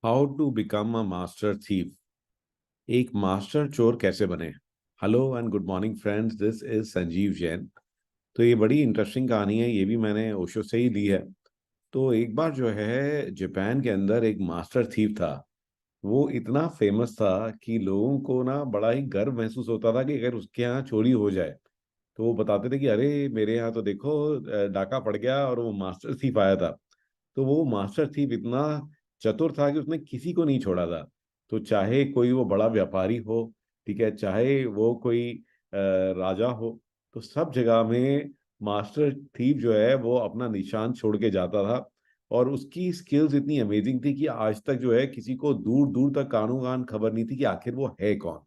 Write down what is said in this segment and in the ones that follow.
How to become a master thief. एक master चोर कैसे बने। Hello and good morning friends, this is Sanjeev Jain. तो ये बड़ी इंटरेस्टिंग कहानी है, ये भी मैंने ओशो से ही ली है। तो एक बार जो है जापान के अंदर एक मास्टर थीफ था। वो इतना फेमस था कि लोगों को ना बड़ा ही गर्व महसूस होता था कि अगर उसके यहाँ चोरी हो जाए तो वो बताते थे कि अरे मेरे यहाँ तो देखो डाका पड़ गया और वो मास्टर थीफ आया था। तो वो मास्टर थीफ इतना चतुर था कि उसने किसी को नहीं छोड़ा था। तो चाहे कोई वो बड़ा व्यापारी हो, ठीक है, चाहे वो कोई राजा हो, तो सब जगह में मास्टर थीफ जो है वो अपना निशान छोड़ के जाता था। और उसकी स्किल्स इतनी अमेजिंग थी कि आज तक जो है किसी को दूर दूर तक कानो कान खबर नहीं थी कि आखिर वो है कौन।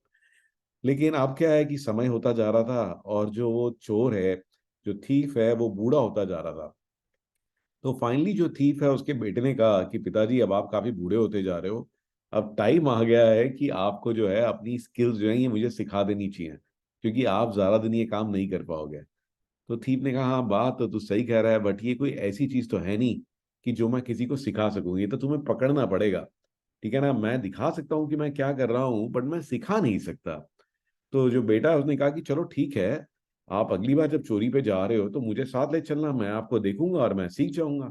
लेकिन अब क्या है कि समय होता जा रहा था और जो वो चोर है, जो थीफ है, वो बूढ़ा होता जा रहा था। तो फाइनली जो थीफ है उसके बेटे ने कहा कि पिताजी अब आप काफी बूढ़े होते जा रहे हो, अब टाइम आ गया है कि आपको जो है अपनी स्किल्स जो है ये मुझे सिखा देनी चाहिए, क्योंकि आप ज्यादा दिन ये काम नहीं कर पाओगे। तो थीफ ने कहा हाँ बात तो तू सही कह रहा है, बट ये कोई ऐसी चीज तो है नहीं कि जो मैं किसी को सिखा सकूं, ये तो तुम्हें पकड़ना पड़ेगा। ठीक है ना, मैं दिखा सकता हूँ कि मैं क्या कर रहा हूँ बट मैं सिखा नहीं सकता। तो जो बेटा है उसने कहा कि चलो ठीक है, आप अगली बार जब चोरी पे जा रहे हो तो मुझे साथ ले चलना, मैं आपको देखूंगा और मैं सीख जाऊंगा।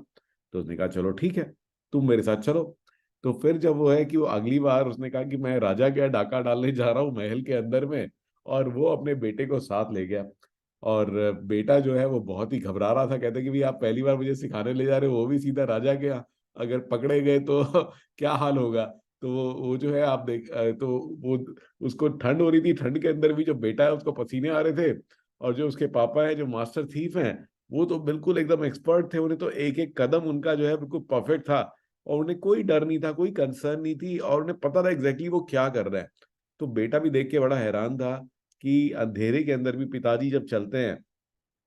तो उसने कहा चलो ठीक है, तुम मेरे साथ चलो। तो फिर जब वो है कि वो अगली बार उसने कहा कि मैं राजा क्या डाका डालने जा रहा हूँ महल के अंदर में, और वो अपने बेटे को साथ ले गया। और बेटा जो है वो बहुत ही घबरा रहा था, कहते कि भाई आप पहली बार मुझे सिखाने ले जा रहे हो, वो भी सीधा राजा के यहाँ, अगर पकड़े गए तो क्या हाल होगा। तो वो जो है आप देख तो वो उसको ठंड हो रही थी, ठंड के अंदर भी जो बेटा है उसको पसीने आ रहे थे। और जो उसके पापा है जो मास्टर थीफ हैं, वो तो बिल्कुल एकदम एक्सपर्ट थे, उन्हें तो एक एक कदम उनका जो है बिल्कुल परफेक्ट था। और उन्हें कोई डर नहीं था, कोई कंसर्न नहीं थी, और उन्हें पता था एग्जैक्टली वो क्या कर रहे हैं। तो बेटा भी देख के बड़ा हैरान था कि अंधेरे के अंदर भी पिताजी जब चलते हैं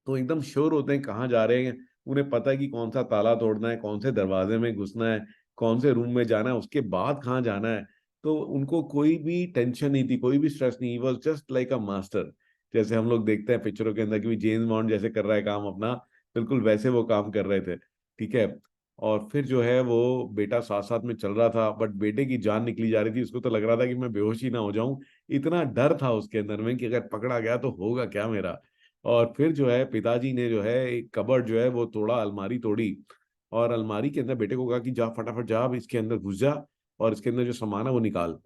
तो एकदम श्योर होते हैं कहाँ जा रहे हैं। उन्हें पता है कि कौन सा ताला तोड़ना है, कौन से दरवाजे में घुसना है, कौन से रूम में जाना है, उसके बाद कहाँ जाना है। तो उनको कोई भी टेंशन नहीं थी, कोई भी स्ट्रेस नहीं, was just like a master. जैसे हम लोग देखते हैं पिक्चरों के अंदर कि जेम्स बॉन्ड जैसे कर रहा है काम अपना, बिल्कुल वैसे वो काम कर रहे थे। ठीक है। और फिर जो है वो बेटा साथ साथ में चल रहा था, बट बेटे की जान निकली जा रही थी, उसको तो लग रहा था कि मैं बेहोश ही ना हो जाऊं। इतना डर था उसके अंदर में कि अगर पकड़ा गया तो होगा क्या मेरा। और फिर जो है पिताजी ने जो है एक कबर्ड जो है वो तोड़ा, अलमारी तोड़ी। और अलमारी के अंदर बेटे को कहा कि जा फटाफट जा, अब इसके अंदर घुस जा और इसके अंदर जो सामान है वो निकाल।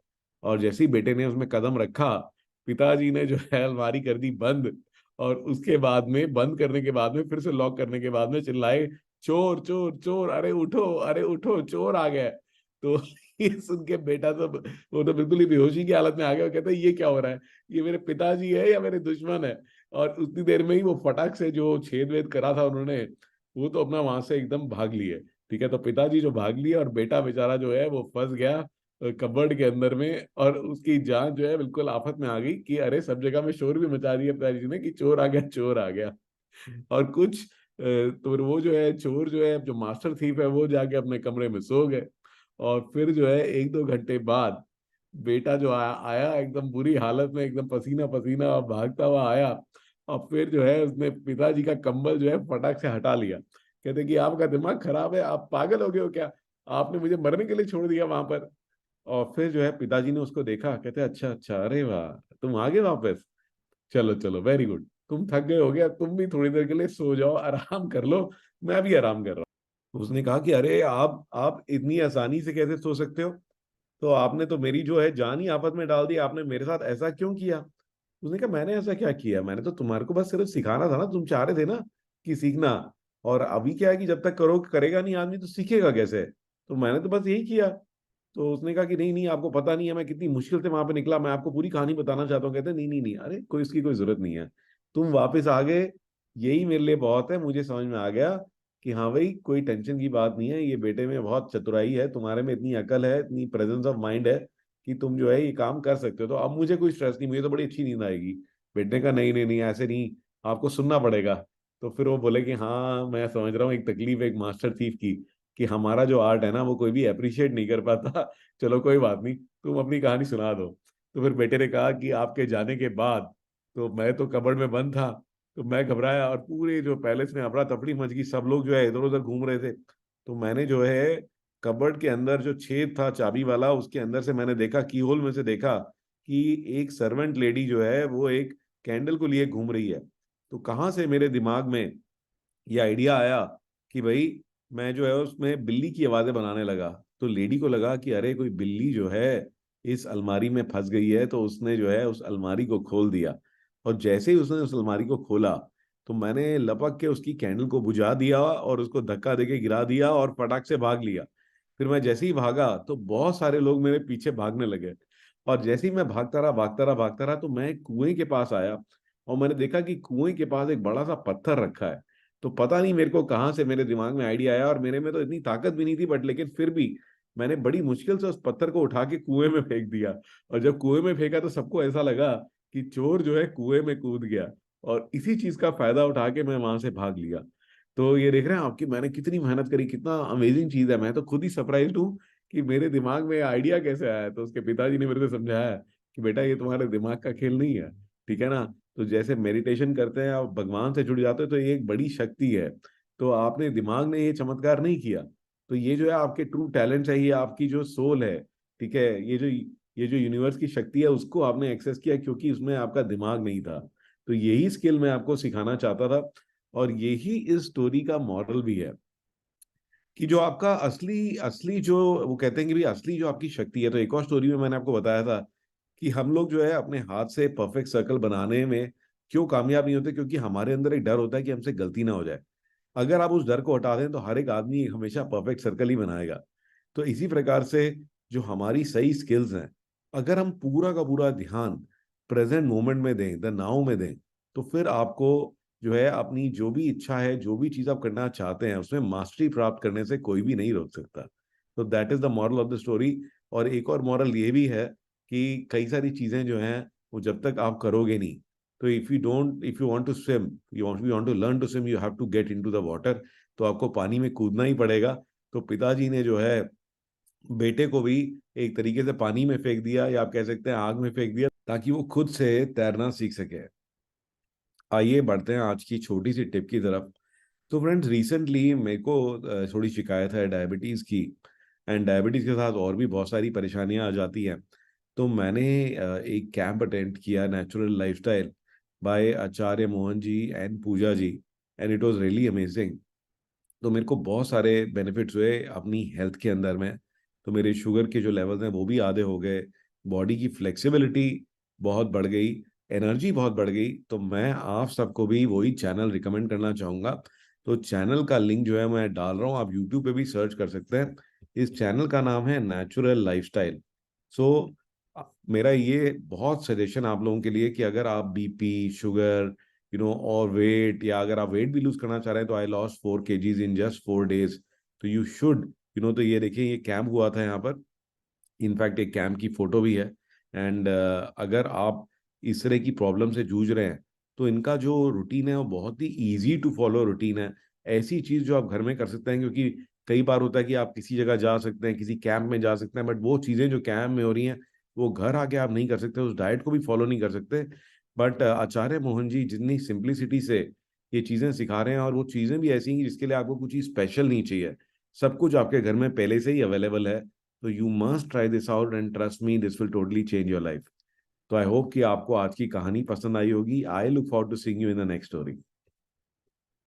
और जैसे ही बेटे ने उसमें कदम रखा, पिताजी ने जो है अलमारी कर दी बंद। और उसके बाद में बंद करने के बाद में फिर से लॉक करने के बाद में चिल्लाए, चोर चोर चोर, अरे उठो चोर आ गया। तो ये सुन के बेटा तो वो तो बिल्कुल ही बेहोशी की हालत में आ गया, वो कहता है ये क्या हो रहा है, ये मेरे पिताजी है या मेरे दुश्मन है। और उतनी देर में ही वो फटाक से जो छेद वेद करा था उन्होंने, वो तो अपना वहां से एकदम भाग लिए। ठीक है, तो पिताजी जो भाग लिए और बेटा बेचारा जो है वो फंस गया कबर्ड के अंदर में, और उसकी जान जो है बिल्कुल आफत में आ गई कि अरे सब जगह में शोर भी मचा दिया पिताजी ने कि चोर आ गया चोर आ गया। और कुछ तो फिर वो जो है चोर जो है जो मास्टर थीफ है वो जाके अपने कमरे में सो गए। और फिर जो है एक दो घंटे बाद बेटा जो आया एकदम बुरी हालत में, एकदम पसीना पसीना भागता हुआ आया। और फिर जो है उसने पिताजी का कंबल जो है फटाक से हटा लिया। कहते कि आपका दिमाग खराब है, आप पागल हो गए हो क्या, आपने मुझे मरने के लिए छोड़ दिया वहां पर। और फिर जो है पिताजी ने उसको देखा, कहते अच्छा अच्छा, अरे वाह, तुम आ गए वापस, चलो चलो वेरी गुड, तुम थक गए हो गया, तुम भी थोड़ी देर के लिए सो जाओ, आराम कर लो, मैं भी आराम कर रहा हूँ। उसने कहा कि अरे आप इतनी आसानी से कैसे सो सकते हो, तो आपने तो मेरी जो है जान ही आफत में डाल दी, आपने मेरे साथ ऐसा क्यों किया। उसने कहा मैंने ऐसा क्या किया, मैंने तो तुम्हारे को बस सिर्फ सिखाना था ना, तुम चाह रहे थे ना कि सीखना। और अभी क्या है कि जब तक करेगा नहीं आदमी तो सीखेगा कैसे, तो मैंने तो बस यही किया। तो उसने कहा कि नहीं नहीं, आपको पता नहीं है मैं कितनी मुश्किल से वहां पे निकला, मैं आपको पूरी कहानी बताना चाहता हूँ। कहते नहीं नहीं नहीं, अरे कोई इसकी कोई जरूरत नहीं है, तुम वापस आ गए, यही मेरे लिए बहुत है। मुझे समझ में आ गया कि हाँ भाई कोई टेंशन की बात नहीं है, ये बेटे में बहुत चतुराई है, तुम्हारे में इतनी अकल है, इतनी प्रेजेंस ऑफ माइंड है कि तुम जो है ये काम कर सकते हो, तो अब मुझे कोई स्ट्रेस नहीं, मुझे तो बड़ी अच्छी नींद आएगी। बेटे का नहीं नहीं नहीं ऐसे नहीं, आपको सुनना पड़ेगा। तो फिर वो बोले कि हाँ मैं समझ रहा हूँ, एक तकलीफ एक मास्टर थीफ की, कि हमारा जो आर्ट है ना वो कोई भी अप्रिशिएट नहीं कर पाता। चलो कोई बात नहीं, तुम अपनी कहानी सुना दो। तो फिर बेटे ने कहा कि आपके जाने के बाद तो मैं तो कबर्ड में बंद था, तो मैं घबराया और पूरे जो पैलेस में अफरा तफरी मच गई, सब लोग जो है इधर उधर घूम रहे थे। तो मैंने जो है कबर्ड के अंदर जो छेद था चाबी वाला, उसके अंदर से मैंने देखा, की होल में से देखा कि एक सर्वेंट लेडी जो है वो एक कैंडल को लिए घूम रही है। तो कहाँ से मेरे दिमाग में ये आइडिया आया कि भाई मैं जो है उसमें बिल्ली की आवाजें बनाने लगा। तो लेडी को लगा कि अरे कोई बिल्ली जो है इस अलमारी में फंस गई है, तो उसने जो है उस अलमारी को खोल दिया। और जैसे ही उसने उस अलमारी को खोला, तो मैंने लपक के उसकी कैंडल को बुझा दिया और उसको धक्का देके गिरा दिया और फटाक से भाग लिया। फिर मैं जैसे ही भागा तो बहुत सारे लोग मेरे पीछे भागने लगे। और जैसे ही मैं भागता रहा तो मैं एक कुएं के पास आया, और मैंने देखा कि कुएं के पास एक बड़ा सा पत्थर रखा है। तो पता नहीं मेरे को कहाँ से मेरे दिमाग में आइडिया आया, और मेरे में तो इतनी ताकत भी नहीं थी, बट लेकिन फिर भी मैंने बड़ी मुश्किल से उस पत्थर को उठा के कुएं में फेंक दिया। और जब कुएं में फेंका तो सबको ऐसा लगा कि चोर जो है कुएं में कूद गया। और इसी चीज का फायदा उठा के मैं वहां से भाग लिया। तो ये देख रहे हैं आपकी मैंने कितनी मेहनत करी, कितना अमेजिंग चीज है। मैं तो खुद ही सरप्राइज हूँ कि मेरे दिमाग में आइडिया कैसे आया। तो उसके पिताजी ने मेरे को समझाया कि बेटा ये तुम्हारे दिमाग का खेल नहीं है, ठीक है ना। तो जैसे मेडिटेशन करते हैं आप भगवान से जुड़ जाते हो, तो ये एक बड़ी शक्ति है। तो आपने दिमाग ने ये चमत्कार नहीं किया। तो ये जो है आपके ट्रू टैलेंट्स है, ये आपकी जो सोल है, ठीक है, ये जो यूनिवर्स की शक्ति है उसको आपने एक्सेस किया, क्योंकि उसमें आपका दिमाग नहीं था। तो यही स्किल मैं आपको सिखाना चाहता था। और यही इस स्टोरी का मॉरल भी है कि जो आपका असली असली जो वो कहते हैं कि भाई असली जो आपकी शक्ति है। तो एक और स्टोरी में मैंने आपको बताया था कि हम लोग जो है अपने हाथ से परफेक्ट सर्कल बनाने में क्यों कामयाब नहीं होते, क्योंकि हमारे अंदर एक डर होता है कि हमसे गलती ना हो जाए। अगर आप उस डर को हटा दें तो हर एक आदमी हमेशा परफेक्ट सर्कल ही बनाएगा। तो इसी प्रकार से जो हमारी सही स्किल्स हैं, अगर हम पूरा का पूरा ध्यान प्रेजेंट मोमेंट में दें, द नाउ में दें, तो फिर आपको जो है अपनी जो भी इच्छा है, जो भी चीज आप करना चाहते हैं, उसमें मास्टरी प्राप्त करने से कोई भी नहीं रोक सकता। तो that is the moral of the story. और एक और मॉरल ये भी है कि कई सारी चीजें जो हैं वो जब तक आप करोगे नहीं, तो if you want to swim, you want to learn to swim, you have to get into the water. तो आपको पानी में कूदना ही पड़ेगा। तो पिताजी ने जो है बेटे को भी एक तरीके से पानी में फेंक दिया, या आप कह सकते हैं आग में फेंक दिया, ताकि वो खुद से तैरना सीख सके। आइए बढ़ते हैं आज की छोटी सी टिप की तरफ। तो फ्रेंड्स रिसेंटली मेरे को थोड़ी शिकायत है डायबिटीज़ की। एंड डायबिटीज़ के साथ और भी बहुत सारी परेशानियां आ जाती हैं। तो मैंने एक कैंप अटेंड किया, natural lifestyle by Acharya Mohan ji and Puja ji. And it was really amazing. तो मेरे को बहुत सारे बेनिफिट्स हुए अपनी हेल्थ के अंदर में। तो मेरे शुगर के जो लेवल्स हैं वो भी आधे हो गए, बॉडी की फ्लेक्सिबिलिटी बहुत बढ़ गई, एनर्जी बहुत बढ़ गई। तो मैं आप सबको भी वही चैनल रिकमेंड करना चाहूँगा। तो चैनल का लिंक जो है मैं डाल रहा हूँ, आप यूट्यूब पे भी सर्च कर सकते हैं। इस चैनल का नाम है नेचुरल लाइफस्टाइल। सो मेरा ये बहुत सजेशन आप लोगों के लिए कि अगर आप बीपी, शुगर, और वेट, या अगर आप वेट भी लूज करना चाह रहे हैं, तो I lost 4 kgs in just 4 days। तो यू शुड, तो ये देखिए ये कैंप हुआ था यहाँ पर। इनफैक्ट एक कैंप की फोटो भी है। एंड अगर आप इस तरह की प्रॉब्लम से जूझ रहे हैं, तो इनका जो रूटीन है वो बहुत ही इजी टू फॉलो रूटीन है। ऐसी चीज जो आप घर में कर सकते हैं, क्योंकि कई बार होता है कि आप किसी जगह जा सकते हैं, किसी कैंप में जा सकते हैं, बट वो चीजें जो कैंप में हो रही हैं वो घर आके आप नहीं कर सकते, उस डाइट को भी फॉलो नहीं कर सकते। बट आचार्य मोहन जी जितनी सिंप्लिसिटी से ये चीजें सिखा रहे हैं, और वो चीजें भी ऐसी हैं जिसके लिए आपको कुछ चीज स्पेशल नहीं चाहिए, सब कुछ आपके घर में पहले से ही अवेलेबल है। तो you must try this out and trust me, this will totally change your life. तो आई होप कि आपको आज की कहानी पसंद आई होगी। I look forward to seeing you in the next story.